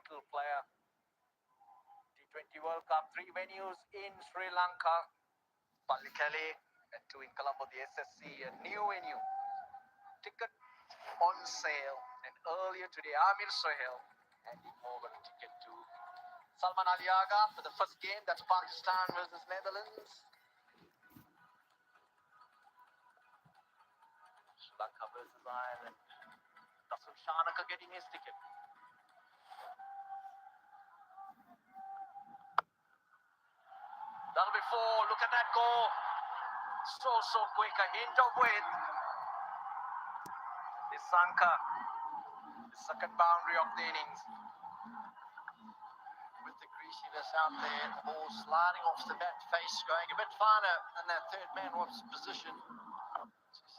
vital player. T20 World Cup, 3 venues in Sri Lanka. Palikale and 2 in Colombo, the SSC, a new venue. Ticket on sale. And earlier today, Amir Sohail handing over a ticket to Salman Ali Aga for the first game. That's Pakistan versus Netherlands. Sri Lanka versus Ireland. Tasul Shanaka getting his ticket. That'll be 4. Look at that goal. So quick. A hint of width. Nisanka, the second boundary of the innings. With the greasiness out there, the ball sliding off the bat face, going a bit finer than that third man was position.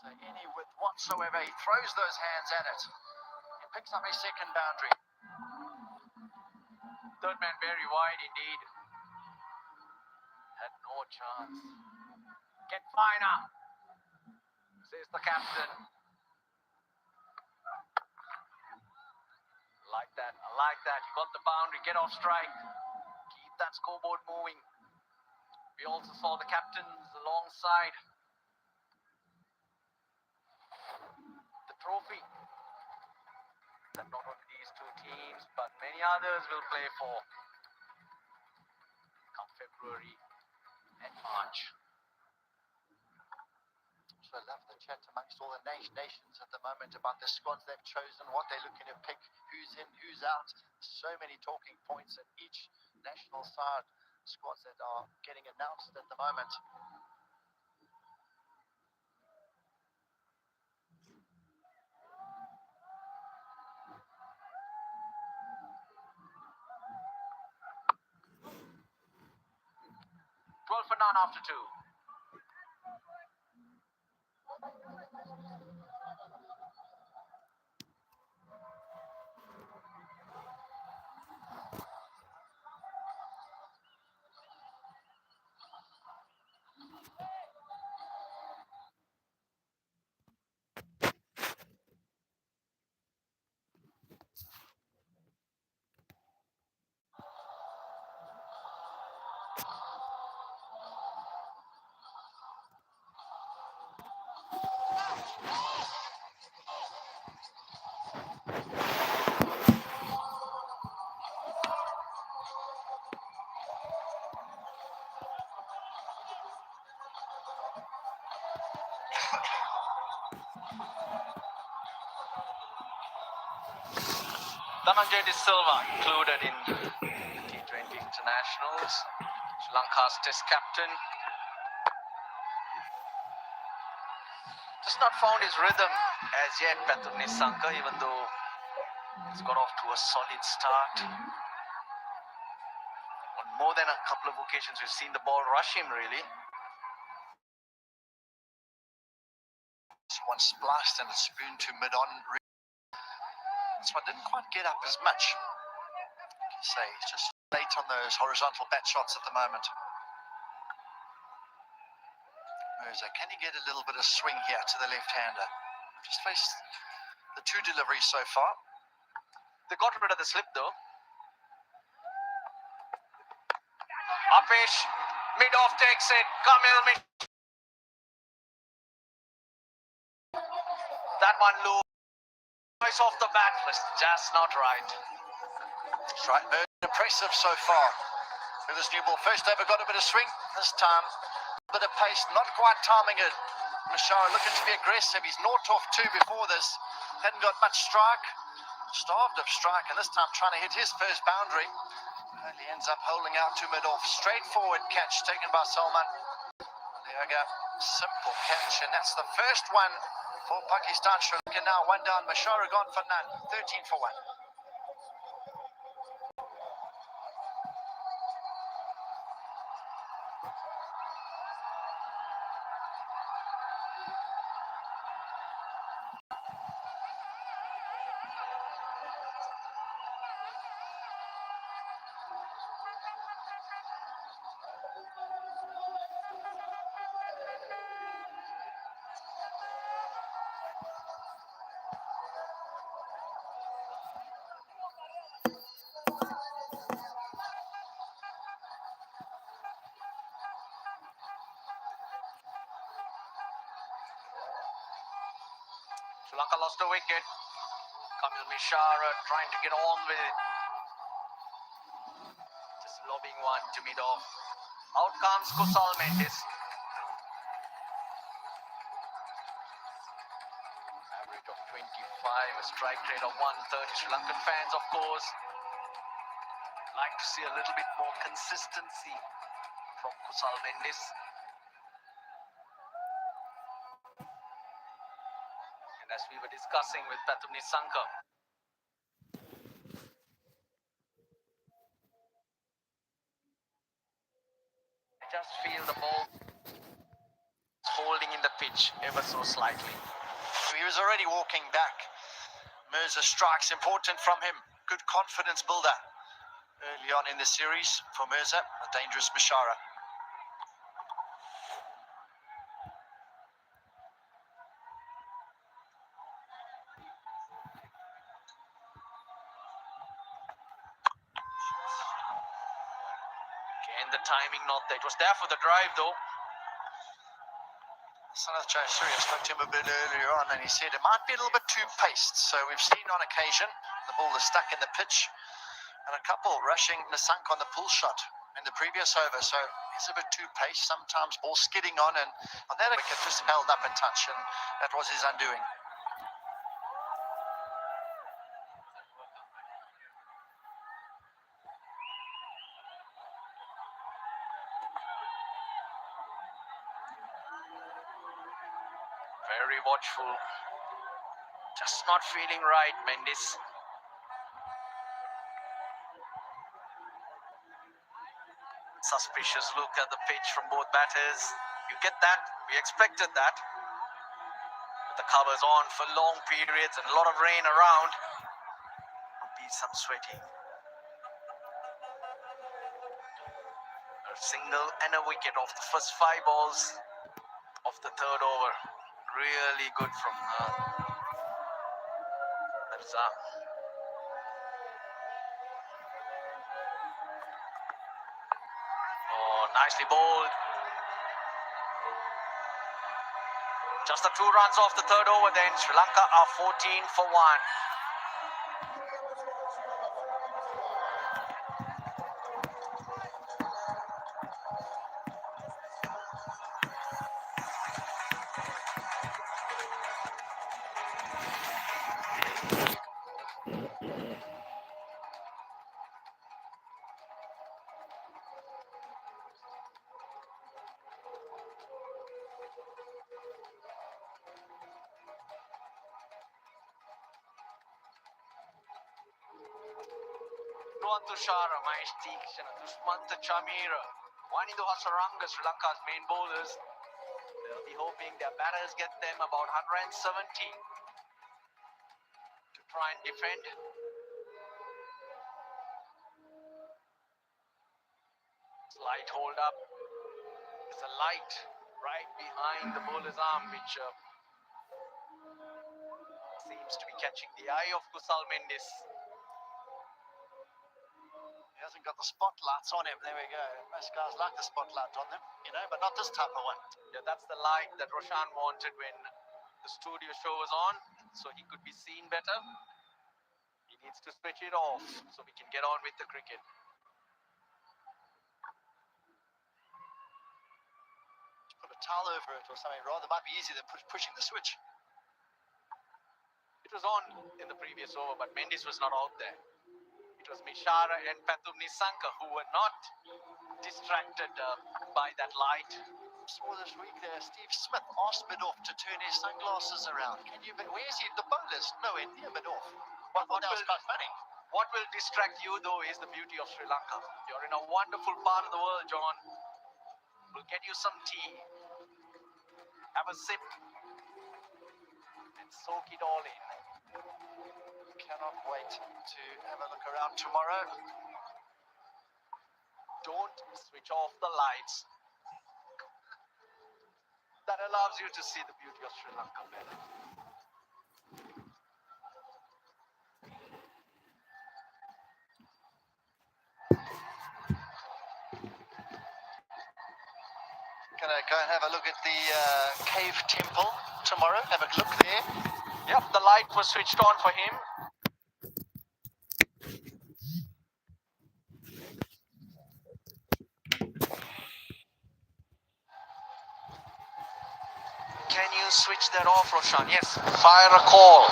So any width whatsoever, he throws those hands at it. He picks up a second boundary. Third man very wide indeed. Had no chance. Get finer, says the captain. I like that. You got the boundary, get off strike. Keep that scoreboard moving. We also saw the captains alongside the trophy that not only these two teams, but many others will play for come February and March. So I love the chat amongst all the nations at the moment about the squads they've chosen, what they're looking to pick, who's in, who's out. So many talking points at each national side, squads that are getting announced at the moment. Twelve for none after 2. Dhananjay De Silva included in T20 internationals. Sri Lanka's test captain. Just not found his rhythm as yet, Pathum Nisanka, even though he's got off to a solid start. On more than a couple of occasions, we've seen the ball rush him, really. This one spliced and a spoon to mid-on. This one didn't quite get up as much. Say, just late on those horizontal bat shots at the moment. Mirza, can he get a little bit of swing here to the left-hander? Just faced the 2 deliveries so far. They got rid of the slip though. Apesh, mid-off takes it. Kamil mid. That one low. Choice off the bat was just not right. That's right, impressive so far. With this new ball, first over got a bit of swing. This time, a bit of pace, not quite timing it. Mashara looking to be aggressive. He's 0 off 2 before this. Hadn't got much strike. Starved of strike, and this time trying to hit his first boundary. Only ends up holding out to mid-off. Straightforward catch taken by Salman. There we go. Simple catch, and that's the first one for Pakistan. Sri Lanka now 1 down. Mashara gone for none. 13 for 1. Sri Lanka lost a wicket. Kamil Mishara trying to get on with it. Just lobbing one to mid off. Out comes Kusal Mendis. Average of 25, a strike rate of 130. Sri Lankan fans, of course, like to see a little bit more consistency from Kusal Mendis. And as we were discussing with Pathum Nisanka, I just feel the ball holding in the pitch ever so slightly. He was already walking back. Mirza strikes important from him. Good confidence builder early on in the series for Mirza, a dangerous Mishara. Again, the timing not there. It was there for the drive though. Sanath Sri, I spoke to him a bit earlier on and he said it might be a little bit too paced. So we've seen on occasion the ball is stuck in the pitch and a couple rushing Nisanka on the pull shot in the previous over. So it's a bit too paced. Sometimes ball skidding on, and on that wicket just held up a touch, and that was his undoing. Very watchful. Just not feeling right, Mendis. Suspicious look at the pitch from both batters. You get that. We expected that. With the covers on for long periods and a lot of rain around, would be some sweating. A single and a wicket off the first 5 balls of the third over. Really good from Mirza. Oh, nicely bowled. Just the 2 runs off the third over then. Sri Lanka are 14 for 1. Tushara, Mahesh Deekshana, Dushmanta Chamira, Wanindu Hasaranga, Sri Lanka's main bowlers. They'll be hoping their batters get them about 170 to try and defend. Slight hold up. There's a light right behind the bowler's arm, which seems to be catching the eye of Kusal Mendis. He hasn't got the spotlights on him. There we go. Most guys like the spotlight on them, but not this type of one. Yeah, that's the light that Roshan wanted when the studio show was on, so he could be seen better. He needs to switch it off so we can get on with the cricket. Put a towel over it or something rather. Might be easier than pushing the switch. It was on in the previous over, but Mendis was not out there. It was Mishara and Pathum Nisanka who were not distracted by that light. Saw this week there, Steve Smith asked mid-off to turn his sunglasses around. Where is he? The bowler's nowhere near mid-off. That was quite funny. What will distract you though is the beauty of Sri Lanka. You're in a wonderful part of the world, John. We'll get you some tea. Have a sip and soak it all in. Cannot wait to have a look around tomorrow. Don't switch off the lights. That allows you to see the beauty of Sri Lanka better. Gonna go and have a look at the cave temple tomorrow. Have a look there. Yep, the light was switched on for him. Can you switch that off, Roshan? Yes. Fire a call.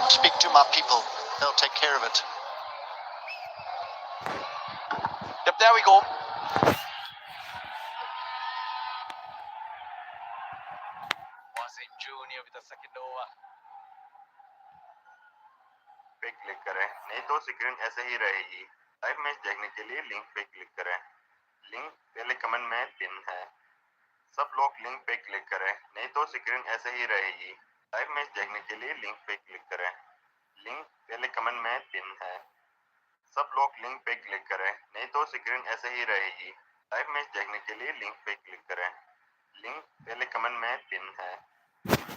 Speak to my people. They'll take care of it. Yep, there we go. Wasim Junior with the second over. पे click करें, नहीं तो screen ऐसे ही रहेगी। Live match देखने के लिए link पे क्लिक करें। लिंक पहले कमेंट में पिन है। सब लोग लिंक पे क्लिक करें, नहीं तो स्क्रीन ऐसे ही रहेगी। लाइव मैच देखने के लिए लिंक पे क्लिक करें। लिंक पहले कमेंट में पिन है। सब लोग लिंक पे क्लिक करें, नहीं तो स्क्रीन ऐसे ही रहेगी। लाइव मैच देखने के लिए लिंक पे क्लिक करें। लिंक पहले कमेंट में पिन है।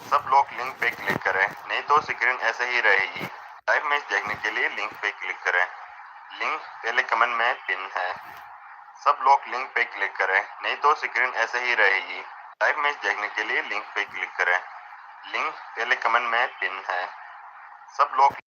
सब लोग लिंक पे क्लिक करें, नहीं तो स्क्रीन ऐसे ही रहेगी। लाइव मैच देखने के लिए लिंक पे क्लिक करें। लिंक पहले कमेंट में पिन है। सब लोग लिंक पे क्लिक करें, नहीं तो स्क्रीन ऐसे ही रहेगी। लाइव मैच देखने के लिए लिंक पे क्लिक करें। लिंक पहले कमेंट में पिन है। सब लोग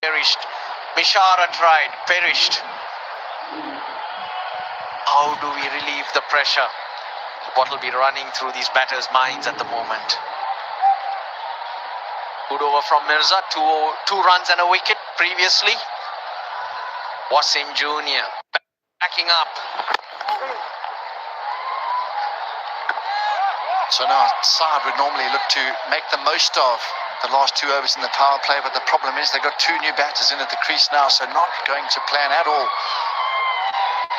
Perished. Bishara tried. Perished. How do we relieve the pressure? What will be running through these batters' minds at the moment? Good over from Mirza. Two runs and a wicket previously. Wasim Junior backing up. So now side would normally look to make the most of the last 2 overs in the power play, but the problem is they've got 2 new batters in at the crease now, so not going to plan at all.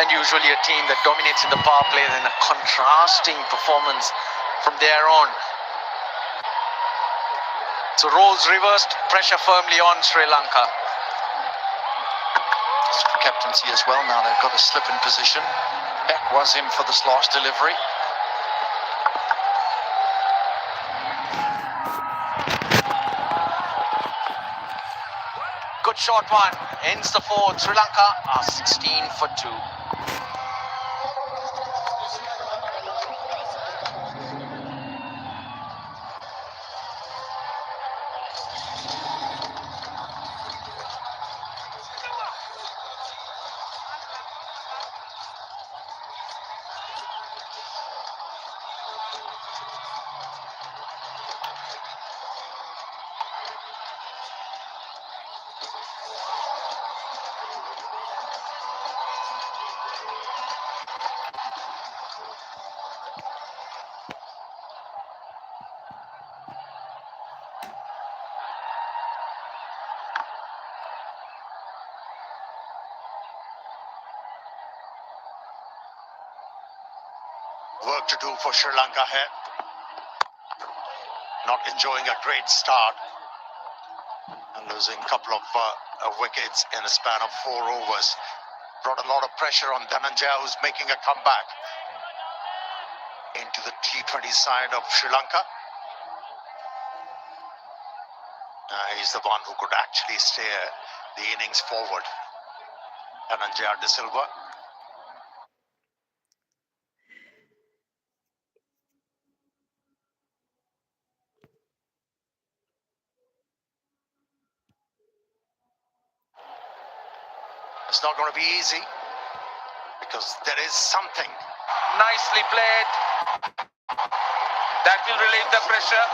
And usually a team that dominates in the power play, then a contrasting performance from there on. So roles reversed, pressure firmly on Sri Lanka. Captaincy as well now, they've got a slip in position. Back was him for this last delivery. Good short one. ends the fourth. Sri Lanka are 16 for 2. Work to do for Sri Lanka here. Not enjoying a great start and losing a couple of wickets in a span of 4 overs. Brought a lot of pressure on Dhananjaya, who's making a comeback into the T20 side of Sri Lanka. He's the one who could actually steer the innings forward. Dhananjaya De Silva. It's not going to be easy because there is something. Nicely played. That will relieve the pressure.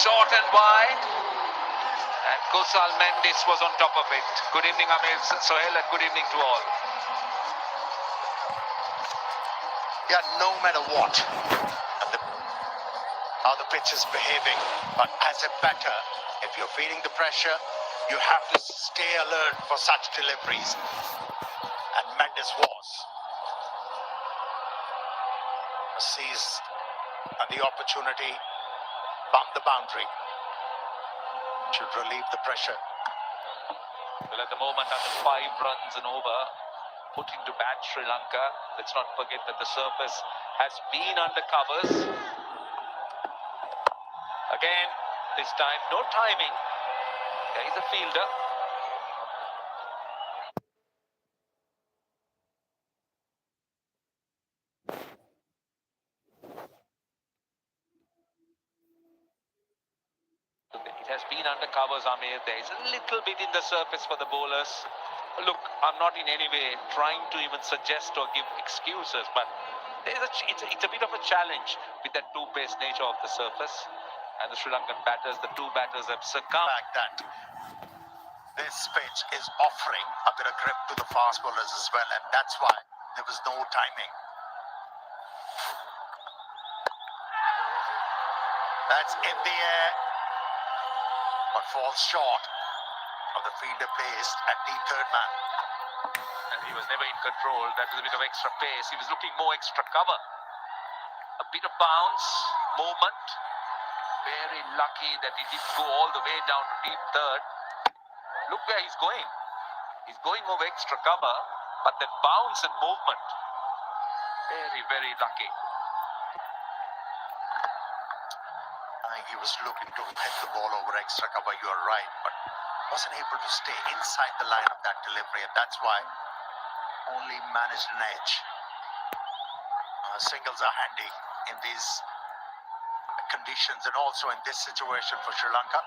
Short and wide. And Kusal Mendis was on top of it. Good evening, Amir Sohail, and good evening to all. Yeah, no matter what, how the pitch is behaving, but as a batter, if you're feeling the pressure, you have to stay alert for such deliveries. And Mendes was. Seized the opportunity, bumped the boundary. Should relieve the pressure. Well, at the moment, under 5 runs and over, putting to bat Sri Lanka. Let's not forget that the surface has been under covers. Again, this time, no timing. There is a fielder. It has been under covers, Amir. There is a little bit in the surface for the bowlers. Look, I'm not in any way trying to even suggest or give excuses, but it's a bit of a challenge with that two-pace nature of the surface. And the Sri Lankan batters, the 2 batters have succumbed. Fact that this pitch is offering a bit of grip to the fast bowlers as well, and that's why there was no timing. That's in the air, but falls short of the fielder placed at the third man. And he was never in control. That was a bit of extra pace. He was looking more extra cover. A bit of bounce, movement. Very lucky that he didn't go all the way down to deep third. Look where he's going. He's going over extra cover, but that bounce and movement. Very, very lucky. I think he was looking to hit the ball over extra cover, you are right, but wasn't able to stay inside the line of that delivery, and that's why only managed an edge. Singles are handy in these conditions and also in this situation for Sri Lanka.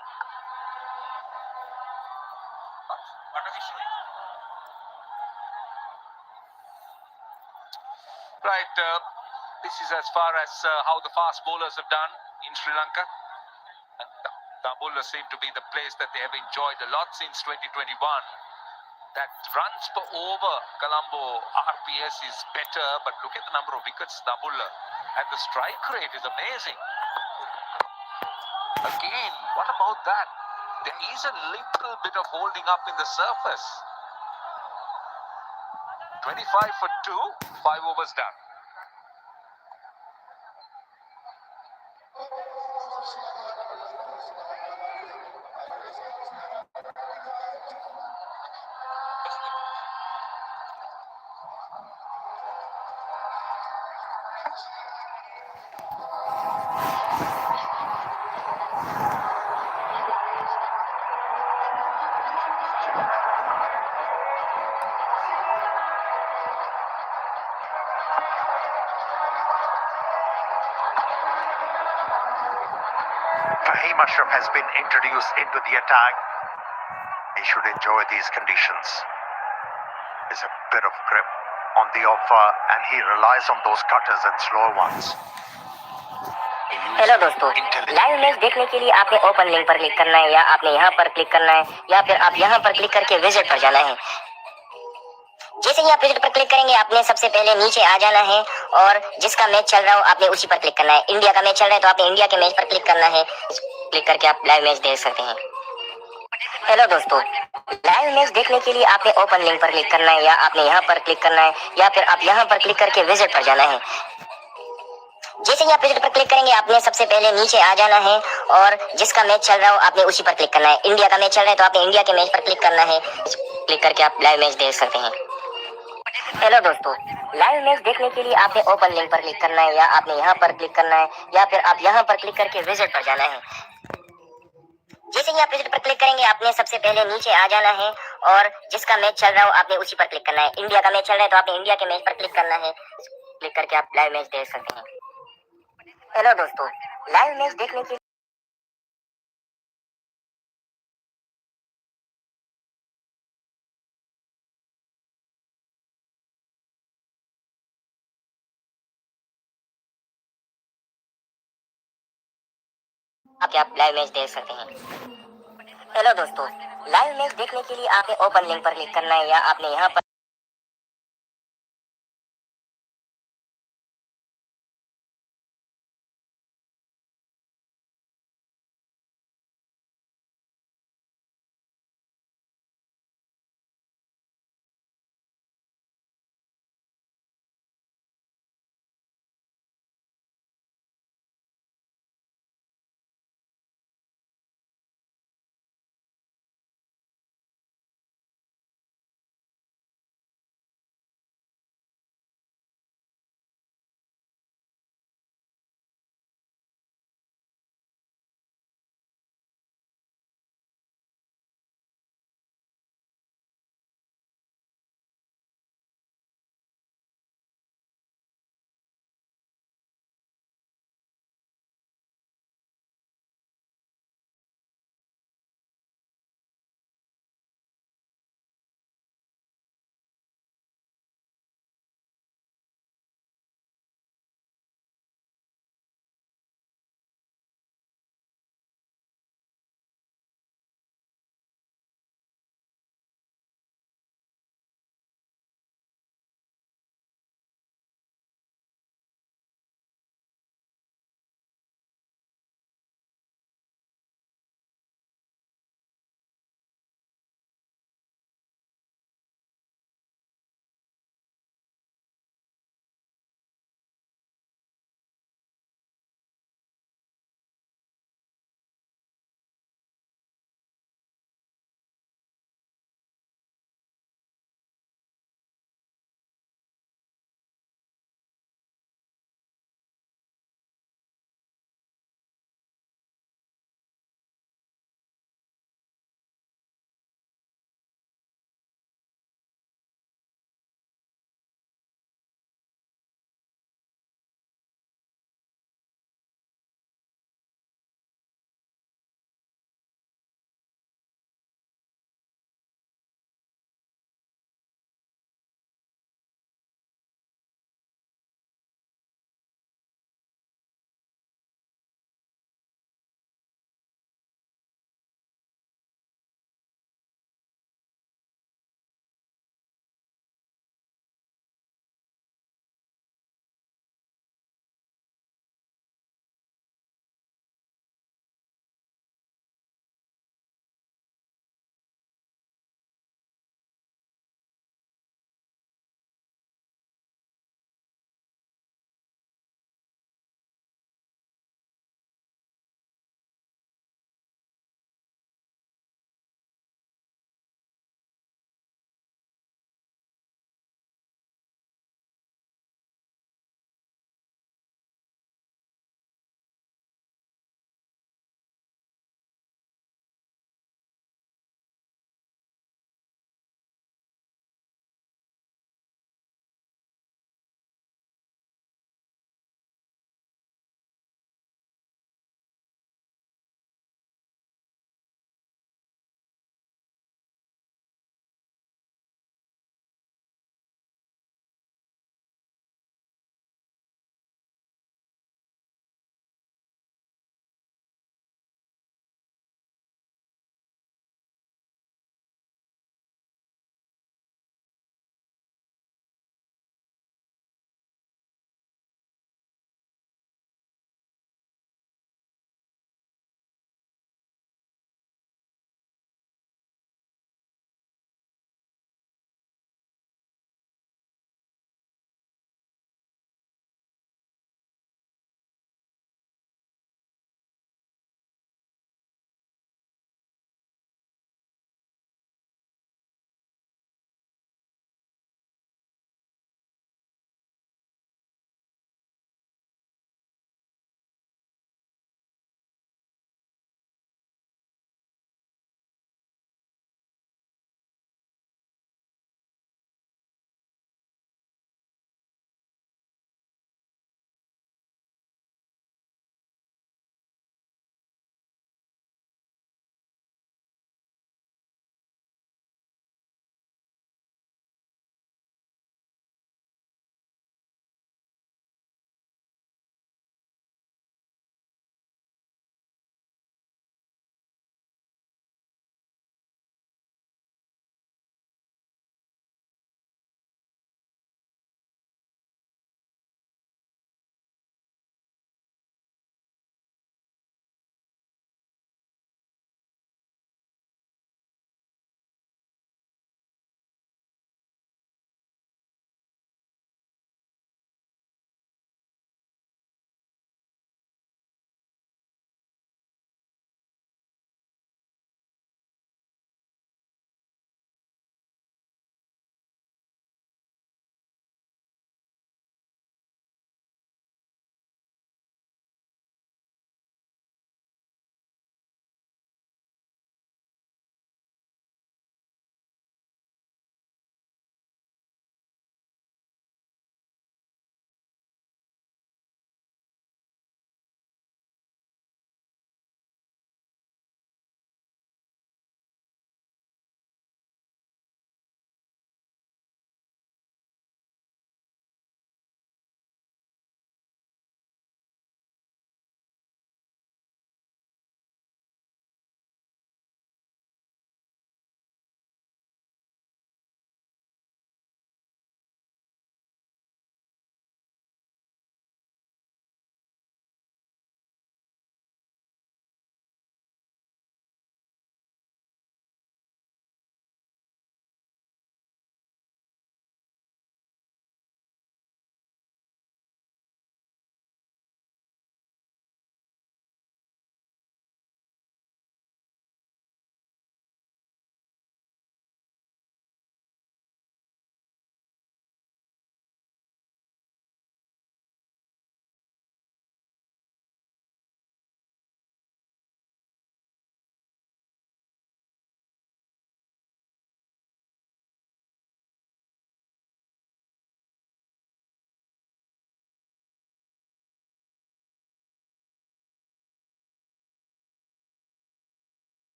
Right, this is as far as how the fast bowlers have done in Sri Lanka. And the bowlers seem to be the place that they have enjoyed a lot since 2021. That runs per over, Colombo RPS is better, but look at the number of wickets Dabullah. And the strike rate is amazing. Again, what about that? There is a little bit of holding up in the surface. 25 for 2, 5 overs done. Naeem Ashraf has been introduced into the attack. He should enjoy these conditions. There's a bit of grip on the offer and he relies on those cutters and slower ones. Hello दोस्तों, live match देखने के लिए आपने open link पर click करना है या आपने यहाँ पर क्लिक करना है या फिर आप यहाँ पर क्लिक करके विजिट पर जाना है। जैसे ही आप विजिट पर क्लिक करेंगे आपने सबसे पहले नीचे आ जाना है और जिसका मैच चल रहा हो आपने उसी पर क्लिक करना है। इंडिया का मैच चल रहा है तो आपने इंडिया के मैच पर क्लिक करना है। क्लिक करके आप लाइव मैच देख सकते हैं। हेलो दोस्तों, लाइव मैच देखने के लिए आपने ओपन लिंक पर क्लिक करना है या आपने यहाँ पर क्लिक करना है या फिर आप यहाँ पर क्लिक करके विजिट पर जाना है। जैसे ही आप विजिट पर क्लिक करेंगे आपने सबसे पहले नीचे आ जाना है और जिसका मैच चल रहा हो आपने उसी पर क्लिक करना है। इंडिया का मैच चल रहा है तो आपने इंडिया के मैच पर क्लिक करना है। क्लिक करके आप लाइव मैच देख सकते हैं। हेलो दोस्तों, लाइव मैच देखने के लिए आपने ओपन लिंक पर क्लिक करना है या आपने यहाँ पर क्लिक करना है या फिर आप यहाँ पर क्लिक करके विजिट पर जाना है। जैसे ही आप विजिट पर क्लिक करेंगे आपने सबसे पहले नीचे आ जाना है और जिसका मैच चल रहा हो आपने उसी पर क्लिक करना है। इंडिया का मैच चल रहा है तो आपने इंडिया के मैच पर क्लिक करना है। क्लिक करके आप लाइव मैच देख सकते हैं। हेलो दोस्तों, लाइव मैच देखने के आप लाइव मैच देख सकते हैं। हेलो दोस्तों, लाइव मैच देखने के लिए आपने ओपन लिंक पर क्लिक करना है या आपने यहाँ पर